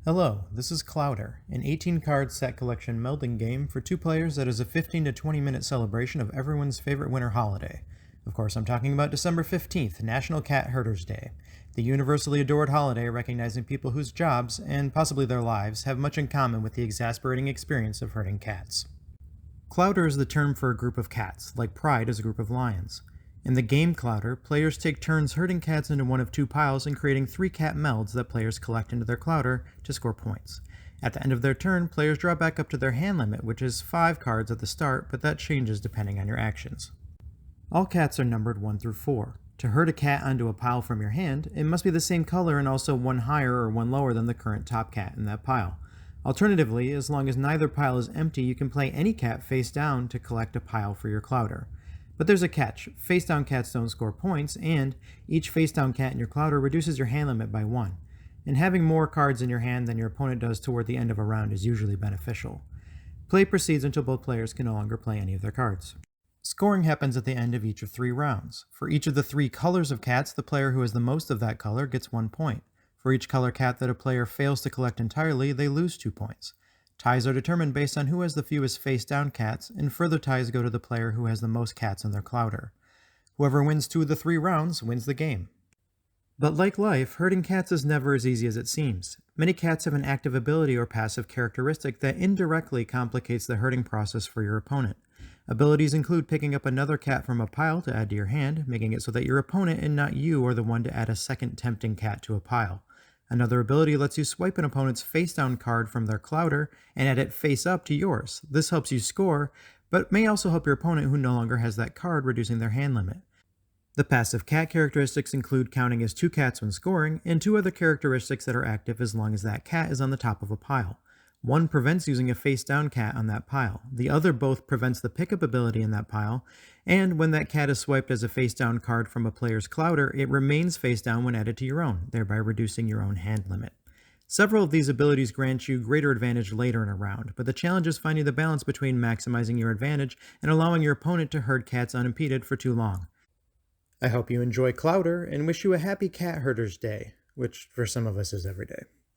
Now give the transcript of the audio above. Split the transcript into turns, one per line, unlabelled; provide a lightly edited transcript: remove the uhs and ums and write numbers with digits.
Hello, this is Clowder, an 18-card set collection melding game for two players that is a 15 to 20 minute celebration of everyone's favorite winter holiday. Of course, I'm talking about December 15th, National Cat Herders Day, the universally adored holiday recognizing people whose jobs, and possibly their lives, have much in common with the exasperating experience of herding cats. Clowder is the term for a group of cats, like pride is a group of lions. In the game Clowder, players take turns herding cats into one of two piles and creating three cat melds that players collect into their Clowder to score points. At the end of their turn, players draw back up to their hand limit, which is 5 cards at the start, but that changes depending on your actions. All cats are numbered 1 through 4. To herd a cat onto a pile from your hand, it must be the same color and also one higher or one lower than the current top cat in that pile. Alternatively, as long as neither pile is empty, you can play any cat face down to collect a pile for your Clowder. But there's a catch. Face down cats don't score points, and each face down cat in your Clowder reduces your hand limit by 1. And having more cards in your hand than your opponent does toward the end of a round is usually beneficial. Play proceeds until both players can no longer play any of their cards. Scoring happens at the end of each of 3 rounds. For each of the 3 colors of cats, the player who has the most of that color gets 1 point. For each color cat that a player fails to collect entirely, they lose 2 points. Ties are determined based on who has the fewest face-down cats, and further ties go to the player who has the most cats in their Clowder. Whoever wins 2 of the 3 rounds wins the game. But like life, herding cats is never as easy as it seems. Many cats have an active ability or passive characteristic that indirectly complicates the herding process for your opponent. Abilities include picking up another cat from a pile to add to your hand, making it so that your opponent and not you are the one to add a second tempting cat to a pile. Another ability lets you swipe an opponent's face-down card from their Clowder and add it face-up to yours. This helps you score, but may also help your opponent who no longer has that card, reducing their hand limit. The passive cat characteristics include counting as 2 cats when scoring, and 2 other characteristics that are active as long as that cat is on the top of a pile. One prevents using a face-down cat on that pile. The other both prevents the pickup ability in that pile, and when that cat is swiped as a face-down card from a player's Clowder, it remains face-down when added to your own, thereby reducing your own hand limit. Several of these abilities grant you greater advantage later in a round, but the challenge is finding the balance between maximizing your advantage and allowing your opponent to herd cats unimpeded for too long. I hope you enjoy Clowder and wish you a happy Cat Herders Day, which for some of us is every day.